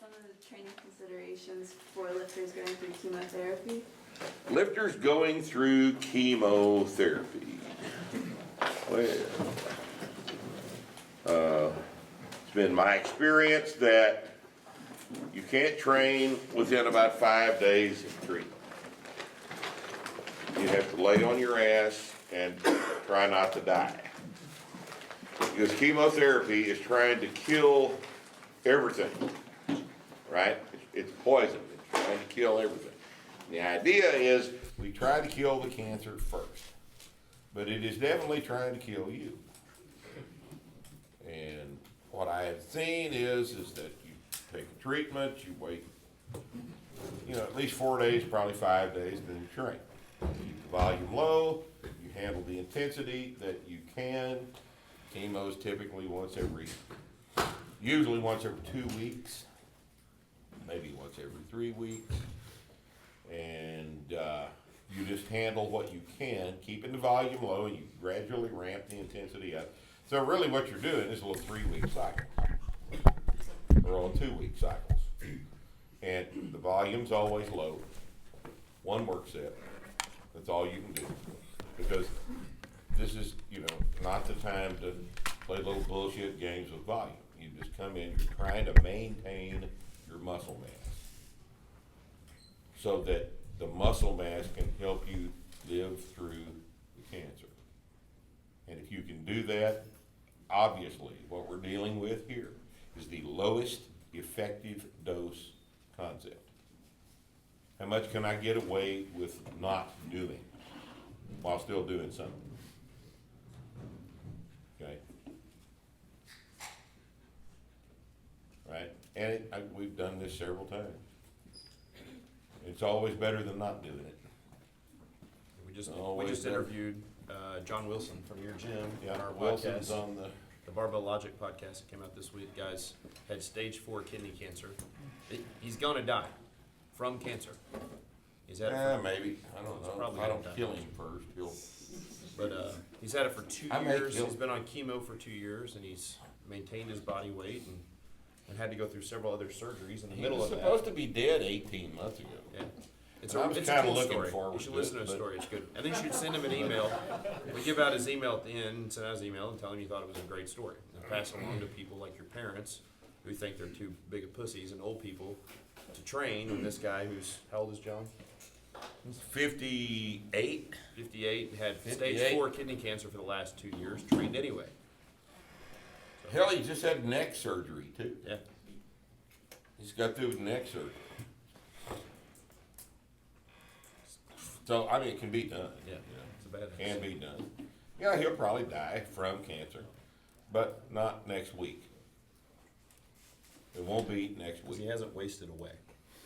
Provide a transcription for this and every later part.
some of the training considerations for lifters going through chemotherapy? Lifters going through chemotherapy. Well, it's been my experience that you can't train within about 5 days of treatment. You have to lay on your ass and try not to die. Because chemotherapy is trying to kill everything, right? It's poison. It's trying to kill everything. The idea is we try to kill the cancer first, but it is definitely trying to kill you. And what I have seen is that you take a treatment, you wait, at least 4 days, probably 5 days, then you train. Keep the volume low, you handle the intensity that you can. Chemo is typically usually once every 2 weeks, maybe once every 3 weeks. And you just handle what you can, keeping the volume low, and you gradually ramp the intensity up. So really what you're doing is a little 3-week cycles, or on 2-week cycles. And the volume's always low, 1 work set, that's all you can do. Because this is, not the time to play little bullshit games with volume. You just come in, you're trying to maintain your muscle mass so that the muscle mass can help you live through the cancer. And if you can do that, obviously what we're dealing with here is the lowest effective dose concept. How much can I get away with not doing while still doing something? Okay. Right? And we've done this several times. It's always better than not doing it. We just interviewed John Wilson from your gym on our Wilson's podcast, on the Barbell Logic podcast that came out this week. Guys had stage 4 kidney cancer. He's gonna die from cancer. He's had it for, maybe. I don't know. probably If I don't gonna kill die. him first, he'll. but he's had it for 2 I may years. kill- He's been on chemo for 2 years, and he's maintained his body weight and had to go through several other surgeries in the He middle was of supposed that. to be dead 18 months ago. Yeah. It's And I was a kinda cool looking story. forward You should to listen it, to his but- story. It's good. I think you should send him an email. We give out his email at the end. Send out his email and tell him you thought it was a great story. And pass it along to people like your parents who think they're too big of pussies and old people to train. And this guy who's, how old is John? 58. 58, had 58. stage 4 kidney cancer for the last 2 years, trained anyway. Hell, he just had neck surgery too. Yeah. He's got through with neck surgery. So, it can be done. Yeah. It's a bad Can be done. Yeah, he'll probably die from cancer, but not next week. It won't be next Because he week. hasn't wasted away.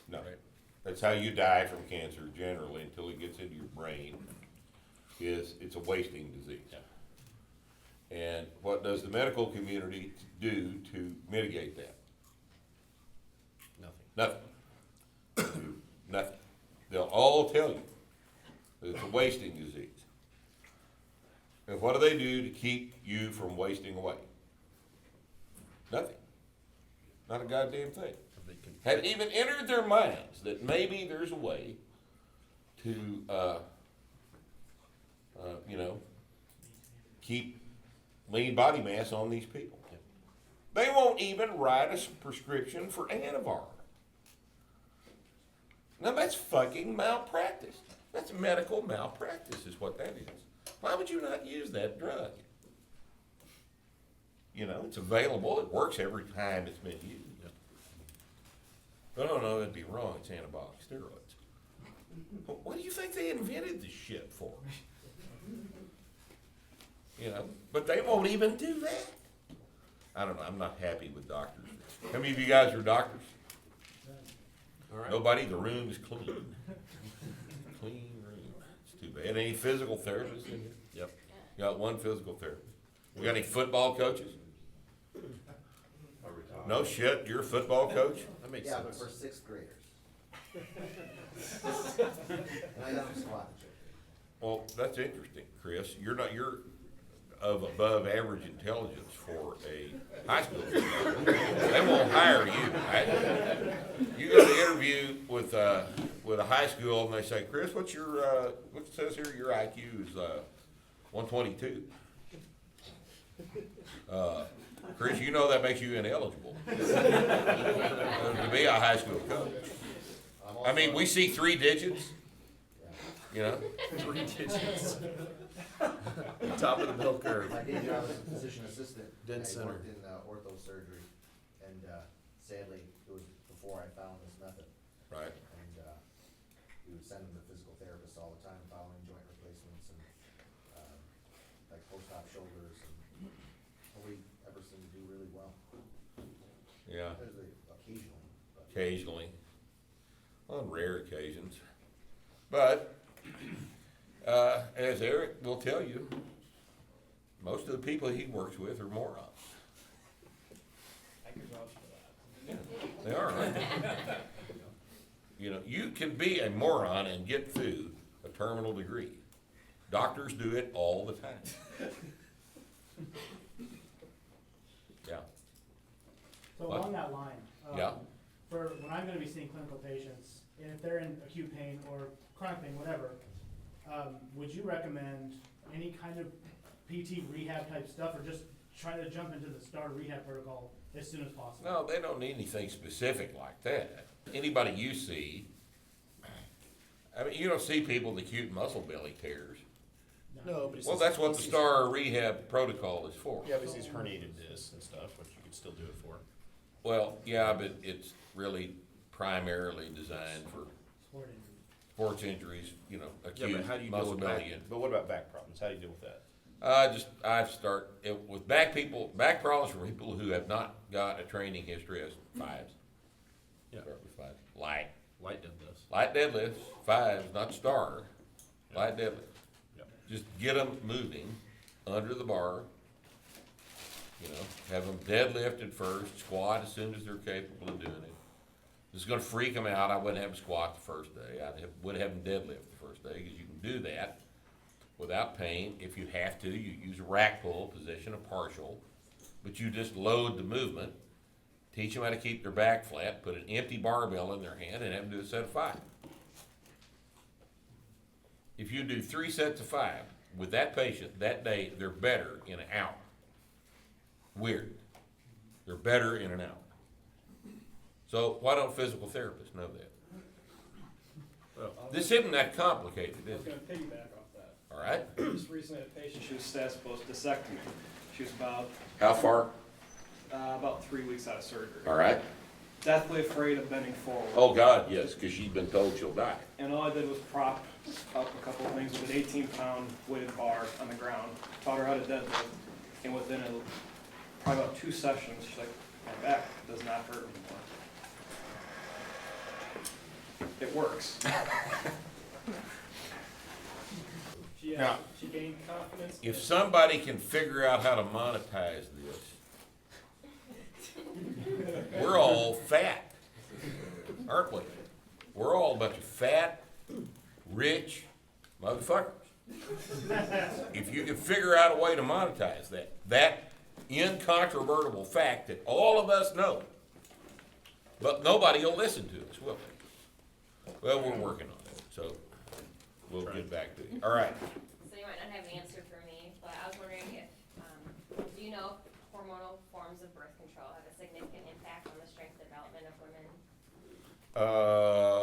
No. Right. That's how you die from cancer generally until it gets into your brain, it's a wasting disease. Yeah. And what does the medical community do to mitigate that? Nothing. Nothing. Nothing. They'll all tell you that it's a wasting disease. And what do they do to keep you from wasting away? Nothing. Not a goddamn thing. They can- Have even entered their minds that maybe there's a way to, keep lean body mass on these people. Yeah. They won't even write a prescription for Anavar. Now that's fucking malpractice. That's medical malpractice is what that is. Why would you not use that drug? It's available, it works every time it's been used. No, that'd be wrong, it's anabolic steroids. What do you think they invented this shit for? But they won't even do that. I don't know, I'm not happy with doctors. How many of you guys are doctors? All right. Nobody, the room is clean. Clean room. It's too bad. Any physical therapists in here? Yep. You got one physical therapist. We got any football coaches? No shit, you're a football coach? That makes Yeah, but sense. for 6th graders. And I don't squat. Well, that's interesting, Chris. You're of above average intelligence for a high school student. They won't hire you, right? with a high school and they say, Chris, what's your, what it says here, your IQ is, 122. Chris, you know that makes you ineligible to be a high school coach. I mean, we see 3 digits, you know? 3 digits. Top of the bell curve. My day job was a physician assistant. Dead I center. worked in ortho surgery, and sadly, it was before I found this method. Right. And we would send them to physical therapists all the time, following joint replacements and like post-op shoulders, and nobody ever seemed to do really well. Yeah, There's occasionally, but occasionally, on rare occasions. But, as Eric will tell you, most of the people he works with are morons. I can vouch for that. Yeah, they are, right? You know, you can be a moron and get through a terminal degree. Doctors do it all the time. Yeah, So What? along that line, Yeah. for when I'm gonna be seeing clinical patients, and if they're in acute pain or chronic pain, whatever, would you recommend any kind of PT rehab type stuff, or just try to jump into the STAR rehab protocol as soon as possible? no, they don't need anything specific like that. Anybody you see, I mean, you don't see people with acute muscle belly tears. No, but it's. Well, that's what the STAR rehab protocol is for. Yeah, but it's these herniated discs and stuff, which you could still do it for. Well, yeah, but it's really primarily designed for Sport injuries. sports injuries, you know, Yeah, acute but how do you deal muscle with back? belly. But what about back problems? How do you deal with that? With back problems for people who have not got a training history as 5s. Yeah. Start with 5. Light Light deadlifts, 5s, not STAR, light deadlift. Yep. Just get them moving under the bar, you know, have them deadlifted first, squat as soon as they're capable of doing it. This is gonna freak them out. I wouldn't have them squat the first day. Would have them deadlift the first day, because you can do that without pain. If you have to, you use a rack pull position, a partial, but you just load the movement. Teach them how to keep their back flat, put an empty barbell in their hand, and have them do a set of 5. If you do 3 sets of 5 with that patient that day, they're better in an hour. Weird. They're better in an hour. So why don't physical therapists know that? Well, This isn't that complicated, I was is gonna it? piggyback off that. All right? Just recently had a patient, she was status post discectomy. She was How far? about 3 weeks out of surgery. All right. Deathly afraid of bending forward. Oh, God, yes, because she's been told she'll die. And all I did was prop up a couple of things with an 18-pound weighted bar on the ground, taught her how to deadlift, and within probably about 2 sessions, she's like, my back does not hurt anymore. It works. Now, She gained confidence. If somebody can figure out how to monetize this, we're all fat, aren't we? We're all a bunch of fat, rich motherfuckers. If you can figure out a way to monetize that incontrovertible fact that all of us know, but nobody will listen to us, will they? Well, we're working on it, so we'll get back to you. All right. So you might not have an answer for me, but I was wondering if, do you know if hormonal forms of birth control have a significant impact on the strength development of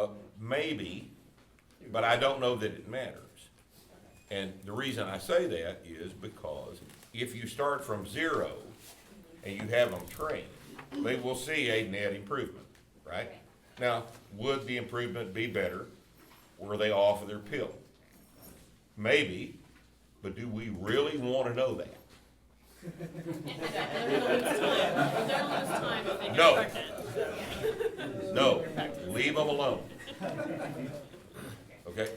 women? Maybe, but I don't know that it matters. And the reason I say that is because if you start from 0 and you have them trained, they will see a net improvement, right? Now, would the improvement be better were they off of their pill? Maybe, but do we really want to know that? No. No, leave them alone. Okay?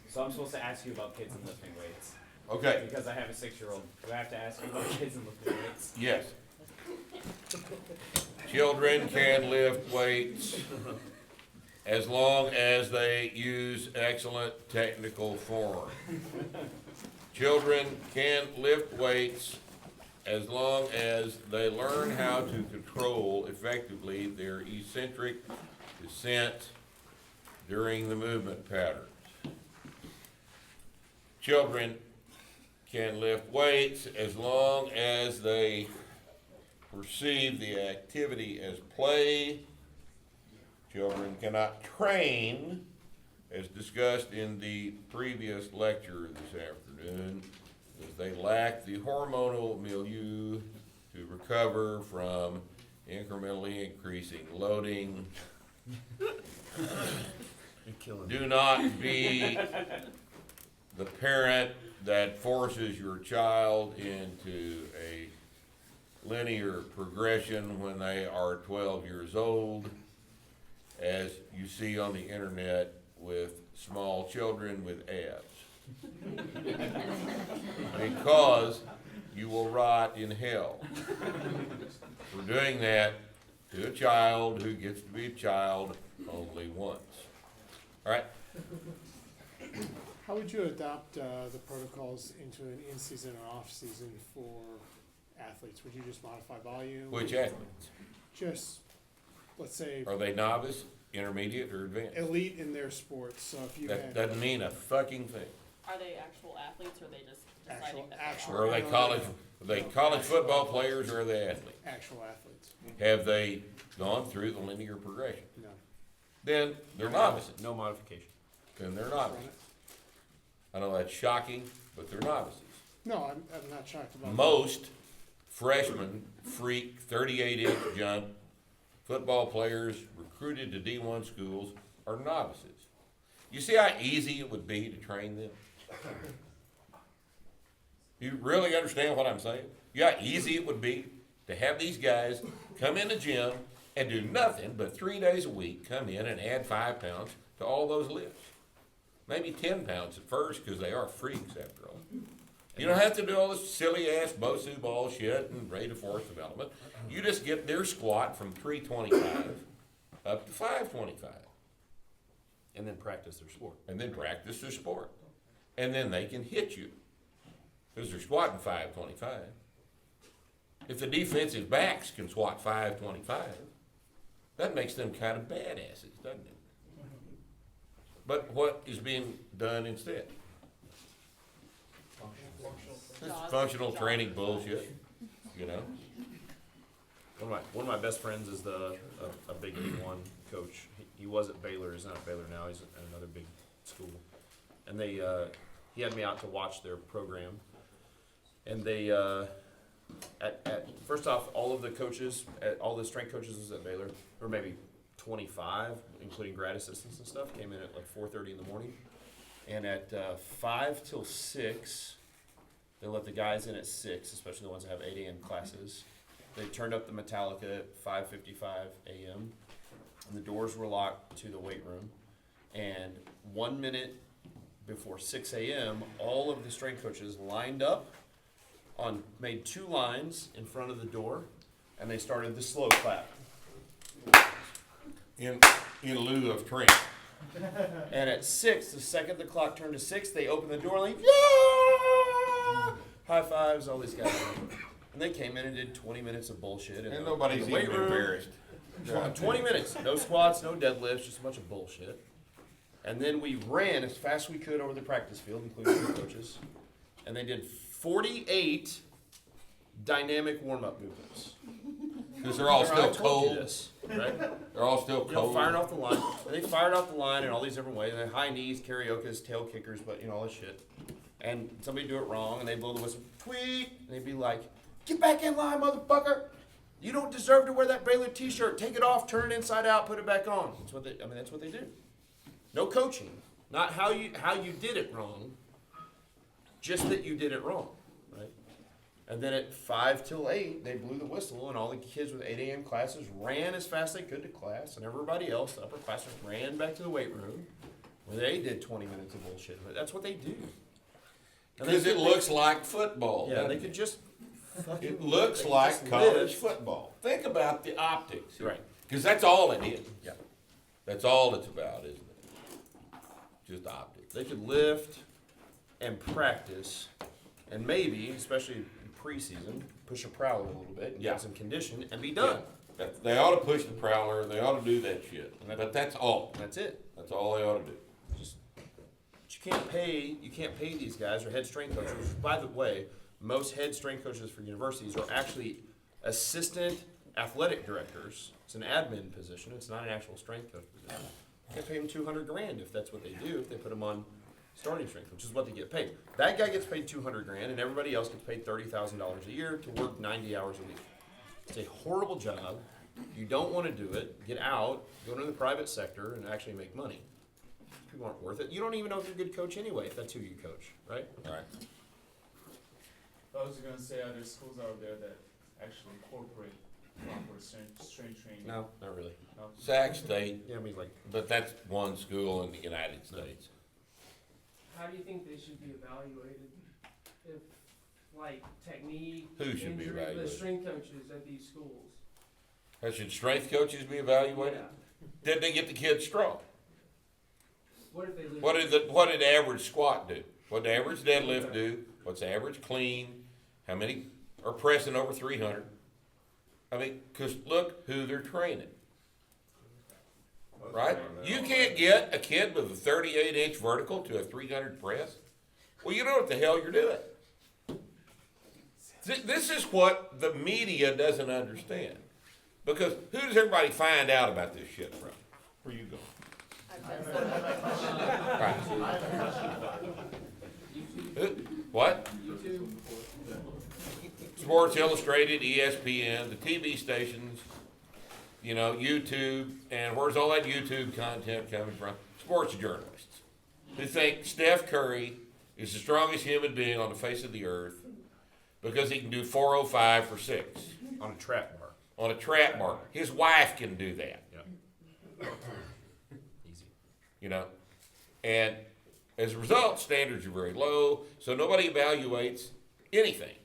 So I'm supposed to ask you about kids and lifting weights. Okay, Because I have a 6-year-old. Do I have to ask you about kids and lifting weights? yes. Children can lift weights as long as they use excellent technical form. Children can lift weights as long as they learn how to control effectively their eccentric descent during the movement patterns. Children can lift weights as long as they perceive the activity as play. Children cannot train, as discussed in the previous lecture this afternoon, as they lack the hormonal milieu to recover from incrementally increasing loading. You're killing me. Do not be the parent that forces your child into a linear progression when they are 12 years old, as you see on the internet with small children with abs. Because you will rot in hell for doing that to a child who gets to be a child only once. All right? How would you adopt the protocols into an in-season or off-season for athletes? Would you just modify volume? Which athletes? Just, let's say, Are they novice, intermediate, or advanced? elite in their sports. So if you That had doesn't mean a fucking thing. Are they actual athletes or are they just deciding that actual- Or are they college football players, or are they athletes? actual athletes, Have they gone through the linear progression? no. Then they're novices. No modification. Then they're novices. I know that's shocking, but they're novices. No, I'm not shocked about that. Most freshmen, freak, 38-inch jump football players recruited to D1 schools are novices. You see how easy it would be to train them? You really understand what I'm saying? You know how easy it would be to have these guys come in the gym and do nothing but 3 days a week, come in and add 5 pounds to all those lifts. Maybe 10 pounds at first, because they are freaks after all. You don't have to do all this silly ass BOSU ball shit and rate of force development. You just get their squat from 325 up to 525. And then practice their sport. And then practice their sport. And then they can hit you, because they're squatting 525. If the defensive backs can squat 525, that makes them kind of badasses, doesn't it? But what is being done instead? This functional training bullshit, you know? One of my best friends is a big D1 coach. He was at Baylor. He's not at Baylor now. He's at another big school. And he had me out to watch their program. And they, first off, all of the coaches, all the strength coaches at Baylor, or maybe 25, including grad assistants and stuff, came in at like 4:30 in the morning. And at 5 till 6, they let the guys in at 6, especially the ones that have 8 a.m. classes. They turned up the Metallica at 5:55 a.m. and the doors were locked to the weight room. And 1 minute before 6 a.m., all of the strength coaches lined up, made 2 lines in front of the door, and they started the slow clap. In lieu of training. And at 6, the second the clock turned to 6, they opened the door like, yeah! High fives, all these guys. And they came in and did 20 minutes of bullshit. And nobody's in the weight even room. embarrassed. 20 minutes. No squats, no deadlifts, just a bunch of bullshit. And then we ran as fast as we could over the practice field, including the coaches. And they did 48 dynamic warm-up movements. Because they're all still I told you cold. this, right? They're all still You know, cold. firing off the line. And they fired off the line in all these different ways. High knees, karaoke's, tail kickers, but all this shit. And somebody do it wrong, and they blow the whistle, tweet, and they'd be like, "Get back in line, motherfucker! You don't deserve to wear that Baylor T-shirt. Take it off, turn it inside out, put it back on." That's what that's what they do. No coaching, not how you did it wrong, just that you did it wrong, right? And then at 5 till 8, they blew the whistle, and all the kids with 8 a.m. classes ran as fast as they could to class, and everybody else, the upperclassmen, ran back to the weight room, where they did 20 minutes of bullshit. But that's what they do. Because it looks like football. Yeah, doesn't they it? could just. It looks they like just college live. football. Think about the optics. Right. Because that's all it is. Yeah. That's all it's about, isn't it? Just optics. They could lift and practice, and maybe, especially in preseason, push a prowler a little bit and Yeah. get some condition and be done. They ought to push the prowler, they ought to do that shit, but that's all. That's it. That's all they ought to do. Just, but you can't pay these guys or head strength coaches. By the way, most head strength coaches for universities are actually assistant athletic directors. It's an admin position. It's not an actual strength coach position. You can pay them $200,000 if that's what they do. If they put them on starting strength, which is what they get paid. That guy gets paid $200,000, and everybody else gets paid $30,000 a year to work 90 hours a week. It's a horrible job. You don't want to do it. Get out. Go into the private sector and actually make money. People aren't worth it. You don't even know if you're a good coach anyway, if that's who you coach, right? All right. I was gonna say, are there schools out there that actually incorporate proper strength training? No, not really. No? Sac State, Yeah, I mean, like, but that's one school in the United States. How do you think they should be evaluated? If, like, technique, Who should be injury, evaluated? the strength coaches at these schools? How should strength coaches be evaluated? Yeah. Did they get the kids strong? What if they lose? What did the average squat do? What did the average deadlift do? What's the average clean? How many are pressing over 300? I mean, because look who they're training, right? You can't get a kid with a 38-inch vertical to a 300 press. Well, you know what the hell you're doing. This is what the media doesn't understand. Because who does everybody find out about this shit from? Where you going? Right. What? YouTube. Sports Illustrated, ESPN, the TV stations, you know, YouTube, and where's all that YouTube content coming from? Sports journalists who think Steph Curry is the strongest human being on the face of the earth because he can do 405 for 6 on a trap bar. on a trap bar. His wife can do that. Yeah. Easy. You know, and as a result, standards are very low, so nobody evaluates anything.